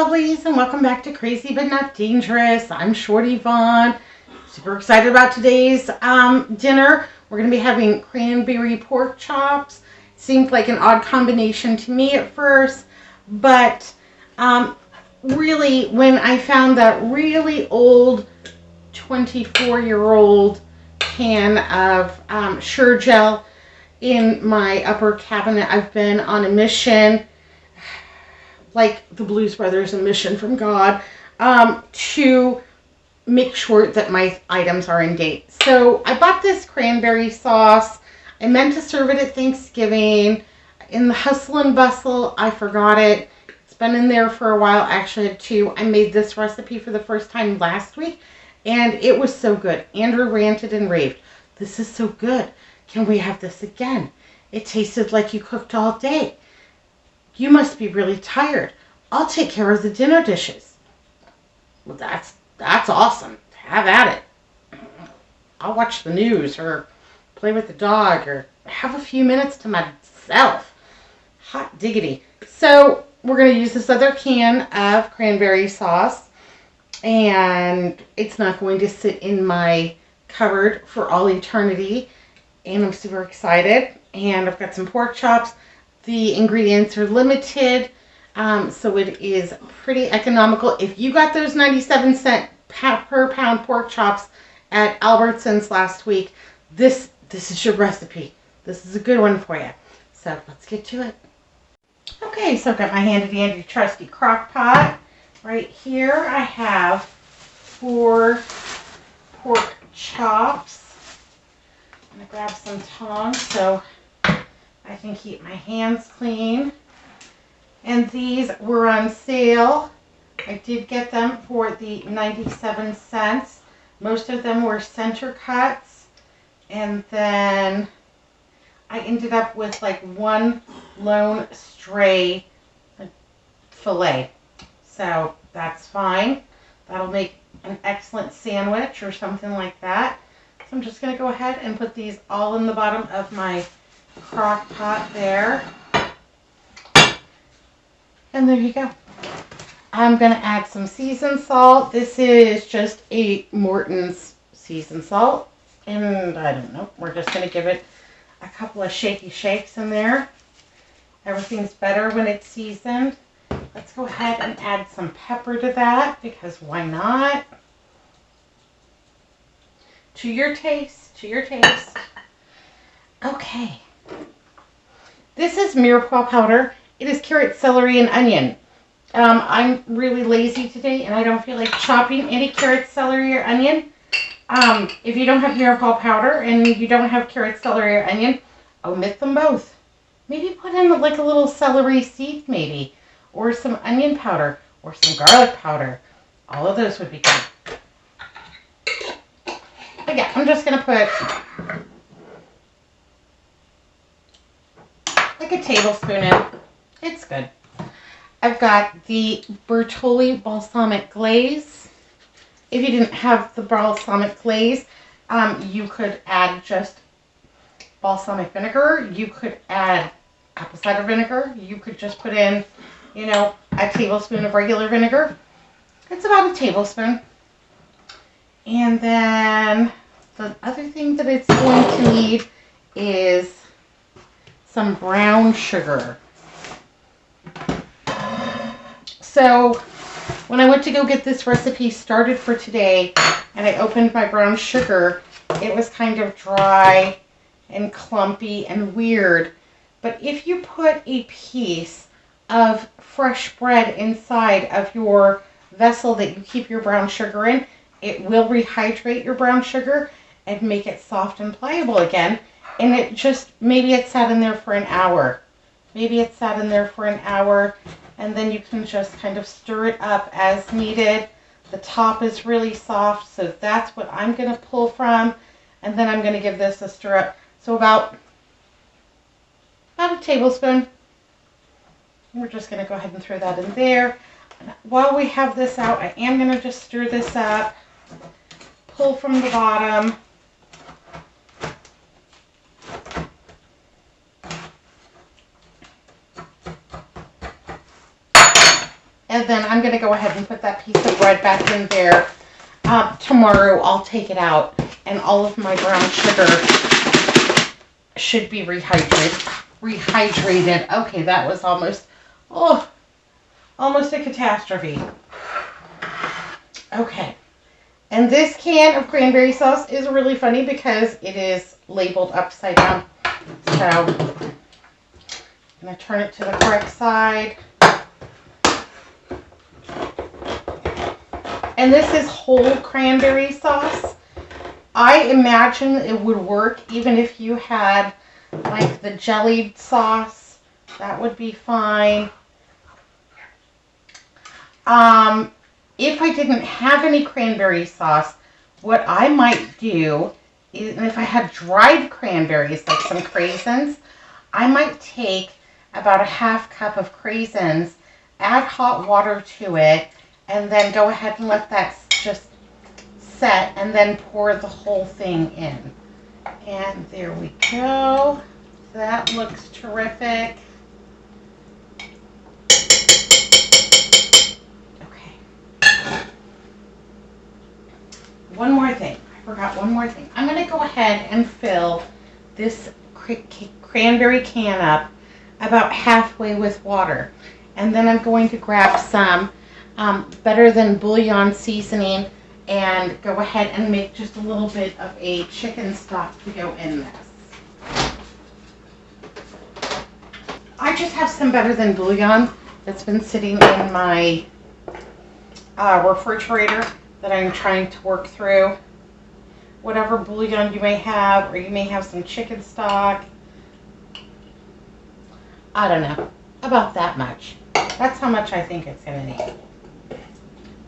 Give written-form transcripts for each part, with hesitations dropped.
lovelies, and welcome back to Crazy But Not Dangerous. I'm Shorty Vaughn. Super excited about today's dinner. We're going to be having cranberry pork chops. Seemed like an odd combination to me at first, but really when I found that really old 24-year-old can of Sure Gel in my upper cabinet, I've been on a mission, like the Blues Brothers, a mission from God, to make sure that my items are in date. So I bought this cranberry sauce. I meant to serve it at Thanksgiving. In the hustle and bustle, I forgot it. It's been in there for a while. Actually, I had two. I made this recipe for the first time last week, and it was so good. Andrew ranted and raved. This is so good. Can we have this again? It tasted like you cooked all day. You must be really tired. I'll take care of the dinner dishes. Well, that's awesome. Have at it. I'll watch the news or play with the dog or have a few minutes to myself. Hot diggity. So we're going to use this other can of cranberry sauce, and it's not going to sit in my cupboard for all eternity. And I'm super excited. And I've got some pork chops. The ingredients are limited, so it is pretty economical. If you got those 97-cent per pound pork chops at Albertsons last week, this is your recipe. This is a good one for you. So let's get to it. Okay, so I've got my handy dandy trusty crock pot. Right here I have 4 pork chops. I'm going to grab some tongs so I can keep my hands clean. And these were on sale. I did get them for the 97 cents. Most of them were center cuts. And then I ended up with like one lone stray fillet. So that's fine. That'll make an excellent sandwich or something like that. So I'm just going to go ahead and put these all in the bottom of my crock pot there. And there you go. I'm going to add some seasoned salt. This is just a Morton's seasoned salt. And I don't know, we're just going to give it a couple of shaky shakes in there. Everything's better when it's seasoned. Let's go ahead and add some pepper to that, because why not? To your taste, to your taste. Okay. This is mirepoix powder. It is carrot, celery, and onion. I'm really lazy today, and I don't feel like chopping any carrot, celery, or onion. If you don't have mirepoix powder and you don't have carrot, celery, or onion, omit them both. Maybe put in like a little celery seed, maybe, or some onion powder, or some garlic powder. All of those would be good. But yeah, I'm just going to put like a tablespoon in. It's good. I've got the Bertolli balsamic glaze. If you didn't have the balsamic glaze, you could add just balsamic vinegar. You could add apple cider vinegar. You could just put in, you know, a tablespoon of regular vinegar. It's about a tablespoon. And then the other thing that it's going to need is some brown sugar. So when I went to go get this recipe started for today and I opened my brown sugar, it was kind of dry and clumpy and weird. But if you put a piece of fresh bread inside of your vessel that you keep your brown sugar in, it will rehydrate your brown sugar and make it soft and pliable again. And it just, maybe it sat in there for an hour. Maybe it sat in there for an hour, and then you can just kind of stir it up as needed. The top is really soft, so that's what I'm going to pull from. And then I'm going to give this a stir up. So about a tablespoon. We're just going to go ahead and throw that in there. And while we have this out, I am going to just stir this up. Pull from the bottom. And then I'm going to go ahead and put that piece of bread back in there. Tomorrow I'll take it out and all of my brown sugar should be rehydrated. Okay, that was almost a catastrophe. Okay. And this can of cranberry sauce is really funny because it is labeled upside down. So I'm going to turn it to the correct side. And this is whole cranberry sauce. I imagine it would work even if you had like the jellied sauce. That would be fine. If I didn't have any cranberry sauce, what I might do is, if I had dried cranberries, like some craisins, I might take about a half cup of craisins, add hot water to it, and then go ahead and let that just set, and then pour the whole thing in. And there we go. That looks terrific. One more thing. I forgot one more thing. I'm going to go ahead and fill this cranberry can up about halfway with water. And then I'm going to grab some Better Than Bouillon seasoning and go ahead and make just a little bit of a chicken stock to go in this. I just have some Better Than Bouillon that's been sitting in my refrigerator that I'm trying to work through. Whatever bouillon you may have, or you may have some chicken stock. I don't know, about that much. That's how much I think it's going to need.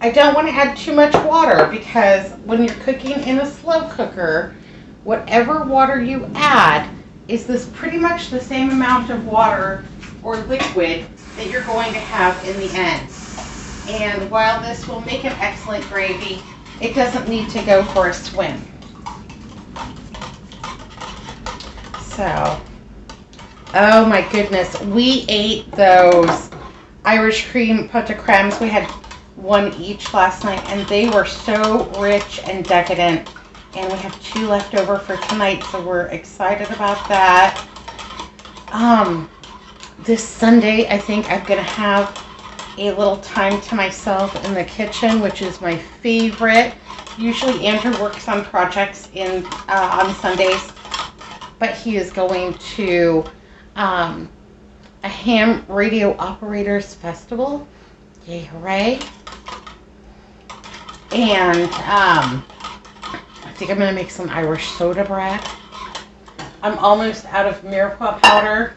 I don't want to add too much water because when you're cooking in a slow cooker, whatever water you add is this pretty much the same amount of water or liquid that you're going to have in the end. And while this will make an excellent gravy, it doesn't need to go for a swim. So, oh my goodness, we ate those Irish cream pot de crèmes. We had one each last night, and they were so rich and decadent. And we have 2 left over for tonight, so we're excited about that. This Sunday, I think I'm going to have a little time to myself in the kitchen, which is my favorite. Usually Andrew works on projects on Sundays, but he is going to a ham radio operators festival. Yay, hooray. And I think I'm going to make some Irish soda bread. I'm almost out of mirepoix powder,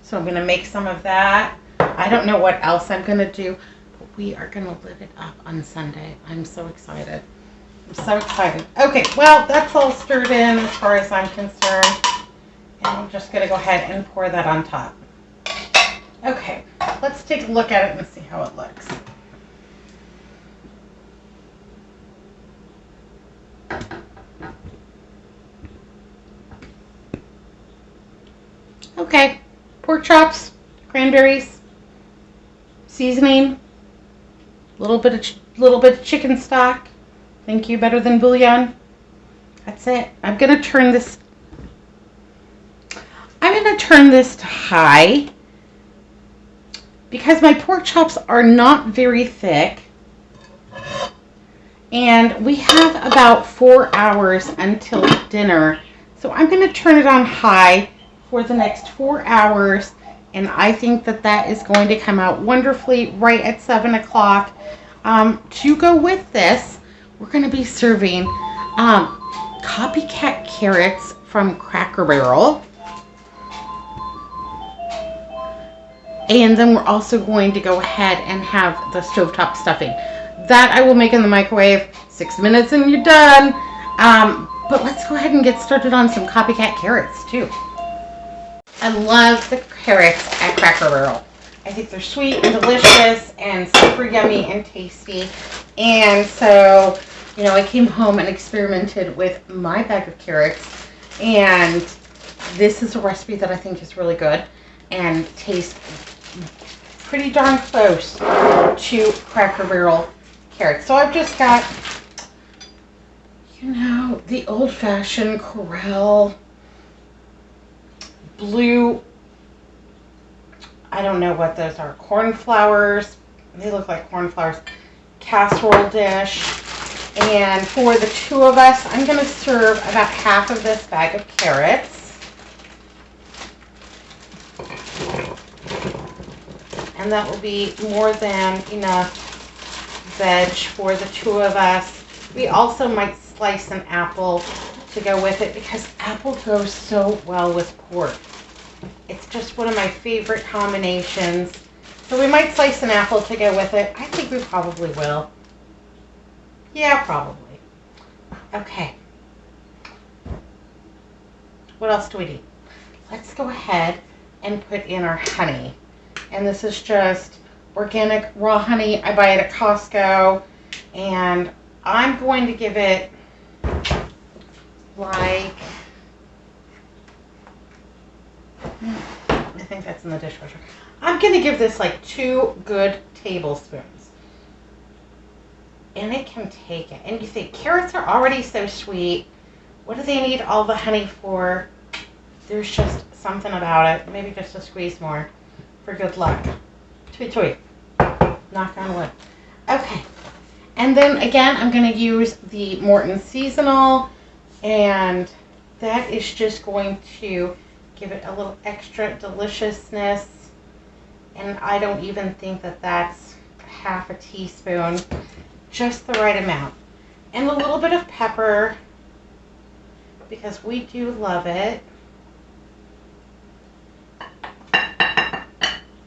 so I'm going to make some of that. I don't know what else I'm going to do, but we are going to live it up on Sunday. I'm so excited. I'm so excited. Okay, well, that's all stirred in as far as I'm concerned. And I'm just going to go ahead and pour that on top. Okay, let's take a look at it and see how it looks. Okay, pork chops, cranberries, seasoning, little bit of chicken stock. Thank you, Better Than Bouillon. That's it. I'm gonna turn this to high because my pork chops are not very thick, and we have about 4 hours until dinner. So I'm gonna turn it on high for the next 4 hours. And I think that is going to come out wonderfully right at 7 o'clock. To go with this, we're going to be serving Copycat Carrots from Cracker Barrel. And then we're also going to go ahead and have the stovetop stuffing. That I will make in the microwave. 6 minutes and you're done. But let's go ahead and get started on some Copycat Carrots too. I love the carrots at Cracker Barrel. I think they're sweet and delicious and super yummy and tasty. And so, you know, I came home and experimented with my bag of carrots. And this is a recipe that I think is really good and tastes pretty darn close to Cracker Barrel carrots. So I've just got, you know, the old-fashioned Corral blue, I don't know what those are, cornflowers. They look like cornflowers. Casserole dish. And for the two of us, I'm going to serve about half of this bag of carrots. And that will be more than enough veg for the two of us. We also might slice an apple to go with it because apple goes so well with pork. It's just one of my favorite combinations. So we might slice an apple to go with it. I think we probably will. Yeah, probably. Okay. What else do we need? Let's go ahead and put in our honey. And this is just organic raw honey. I buy it at Costco. And I'm going to give it like, I think that's in the dishwasher. I'm going to give this like 2 good tablespoons. And it can take it. And you think, carrots are already so sweet. What do they need all the honey for? There's just something about it. Maybe just a squeeze more for good luck. Tweet, tweet. Knock on wood. Okay. And then again, I'm going to use the Morton Seasonal. And that is just going to give it a little extra deliciousness. And I don't even think that that's half a teaspoon. Just the right amount. And a little bit of pepper because we do love it.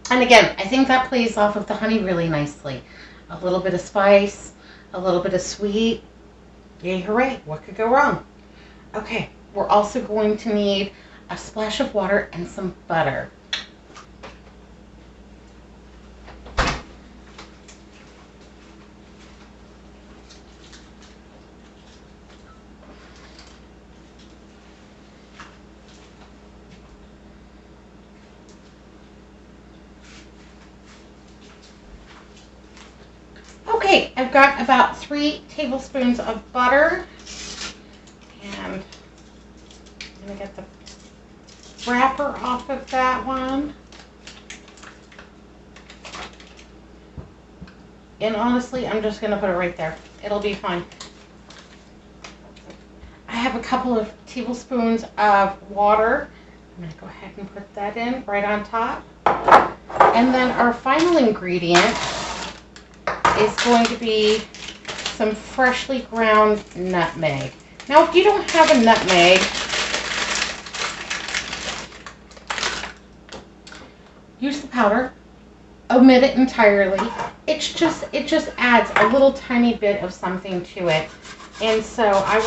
And again, I think that plays off of the honey really nicely. A little bit of spice, a little bit of sweet. Yay, hooray. What could go wrong? Okay, we're also going to need a splash of water and some butter. Okay, I've got about 3 tablespoons of butter, and I'm going to get the wrapper off of that one. And honestly, I'm just going to put it right there. It'll be fine. I have a couple of tablespoons of water. I'm going to go ahead and put that in right on top. And then our final ingredient is going to be some freshly ground nutmeg. Now, if you don't have a nutmeg, use the powder. Omit it entirely. It just adds a little tiny bit of something to it. And so I'm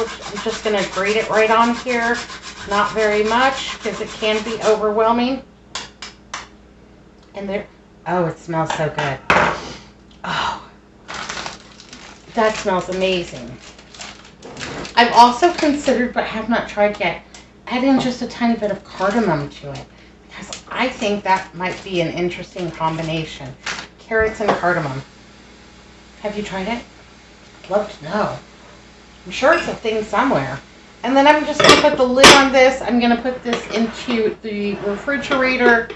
just going to grate it right on here. Not very much because it can be overwhelming. And there, oh, it smells so good. Oh. That smells amazing. I've also considered, but have not tried yet, adding just a tiny bit of cardamom to it. Because I think that might be an interesting combination. Carrots and cardamom. Have you tried it? I'd love to know. I'm sure it's a thing somewhere. And then I'm just going to put the lid on this. I'm going to put this into the refrigerator.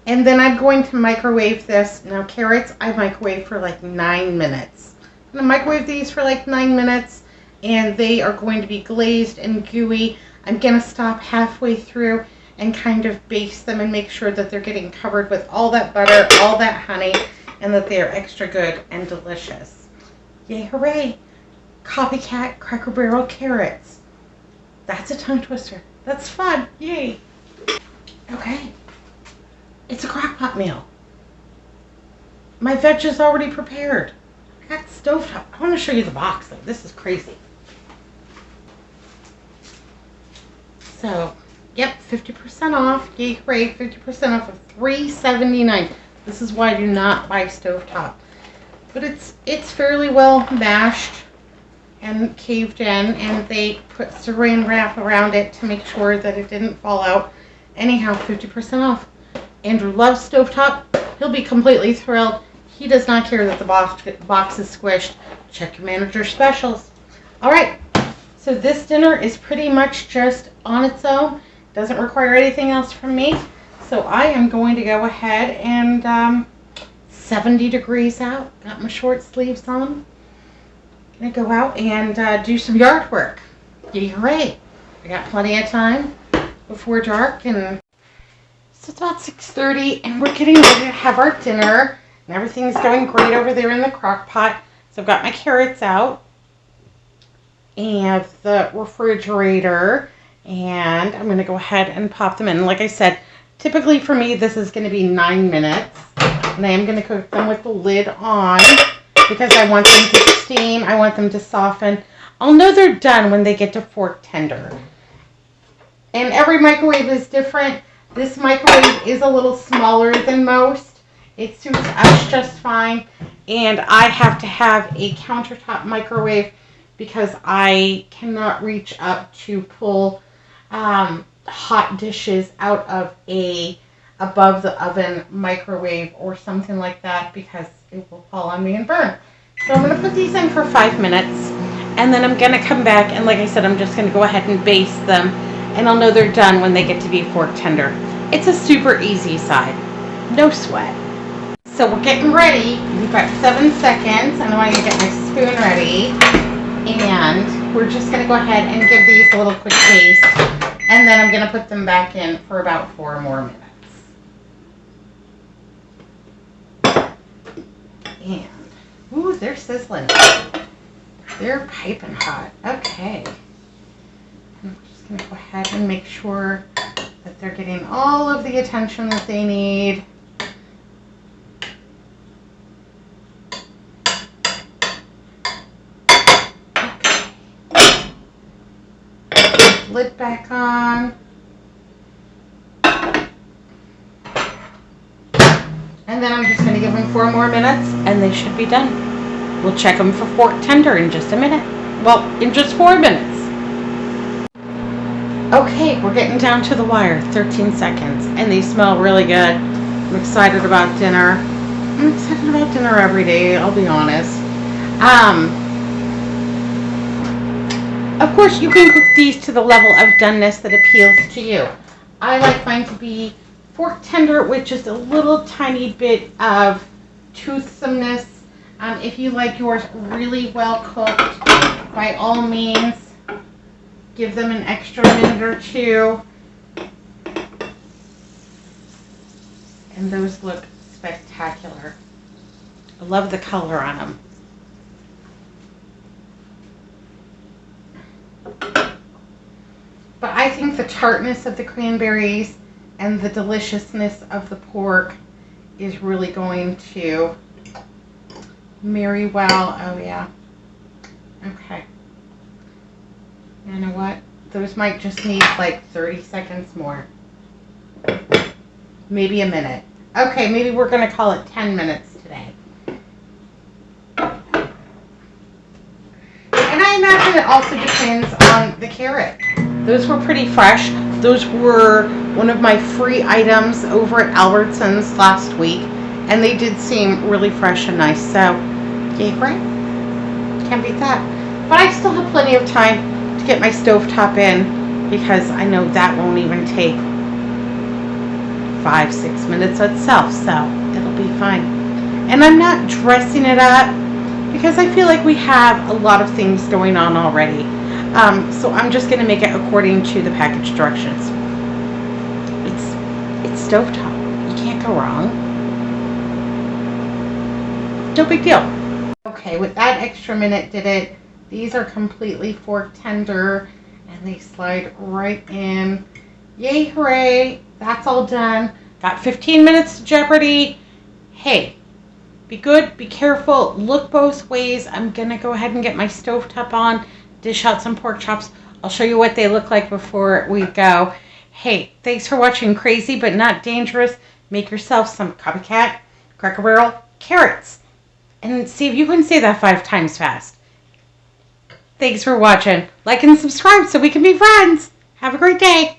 And then I'm going to microwave this. Now, carrots, I microwave for like 9 minutes. I'm going to microwave these for like 9 minutes, and they are going to be glazed and gooey. I'm going to stop halfway through and kind of baste them and make sure that they're getting covered with all that butter, all that honey, and that they are extra good and delicious. Yay, hooray! Copycat Cracker Barrel Carrots. That's a tongue twister. That's fun. Yay! Okay. It's a crock pot meal. My veg is already prepared. I got stovetop. I want to show you the box though. This is crazy. So, yep, 50% off. Yay, great. 50% off of $3.79. This is why I do not buy stovetop. But it's fairly well mashed and caved in, and they put saran wrap around it to make sure that it didn't fall out. Anyhow, 50% off. Andrew loves stovetop. He'll be completely thrilled. He does not care that the box is squished. Check your manager specials. All right, so this dinner is pretty much just on its own. Doesn't require anything else from me. So I am going to go ahead and 70 degrees out. Got my short sleeves on. Gonna go out and do some yard work. Yay, hooray. I got plenty of time before dark, and so it's about 6:30 and we're getting ready to have our dinner, and everything's going great over there in the crock pot. So I've got my carrots out and the refrigerator, and I'm going to go ahead and pop them in. Like I said, typically for me this is going to be 9 minutes, and I am going to cook them with the lid on because I want them to steam, I want them to soften. I'll know they're done when they get to fork tender. And every microwave is different. This microwave is a little smaller than most. It suits us just fine. And I have to have a countertop microwave because I cannot reach up to pull hot dishes out of a above the oven microwave or something like that, because it will fall on me and burn. So I'm going to put these in for 5 minutes, and then I'm going to come back, and like I said, I'm just going to go ahead and baste them, and I'll know they're done when they get to be fork tender. It's a super easy side. No sweat. So we're getting ready. We've got 7 seconds, and I want to get my spoon ready. And we're just going to go ahead and give these a little quick baste, and then I'm going to put them back in for about 4 more minutes. And, ooh, they're sizzling. They're piping hot. Okay. I'm just going to go ahead and make sure that they're getting all of the attention that they need. Okay. Lid back on. And then I'm just going to give them 4 more minutes, and they should be done. We'll check them for fork tender in just a minute. Well, in just 4 minutes. Okay, we're getting down to the wire. 13 seconds. And they smell really good. I'm excited about dinner. I'm excited about dinner every day, I'll be honest. Of course, you can cook these to the level of doneness that appeals to you. I like mine to be fork tender with just a little tiny bit of toothsomeness. If you like yours really well cooked, by all means, give them an extra minute or 2. And those look spectacular. I love the color on them. But I think the tartness of the cranberries and the deliciousness of the pork is really going to marry well. Oh yeah. Okay. You know what? Those might just need like 30 seconds more. Maybe a minute. Okay, maybe we're going to call it 10 minutes today. And I imagine it also depends on the carrot. Those were pretty fresh. Those were one of my free items over at Albertsons last week, and they did seem really fresh and nice. So, yay, right? Can't beat that. But I still have plenty of time to get my stovetop in, because I know that won't even take 5-6 minutes itself, so it'll be fine. And I'm not dressing it up because I feel like we have a lot of things going on already. So I'm just going to make it according to the package directions. It's stovetop. You can't go wrong. No big deal. Okay, with that extra minute did it. These are completely fork tender, and they slide right in. Yay, hooray. That's all done. Got 15 minutes to Jeopardy. Hey, be good, be careful, look both ways. I'm going to go ahead and get my stovetop on, dish out some pork chops. I'll show you what they look like before we go. Hey, thanks for watching Crazy But Not Dangerous. Make yourself some Copycat Cracker Barrel Carrots. And see if you can say that 5 times fast. Thanks for watching. Like and subscribe so we can be friends. Have a great day.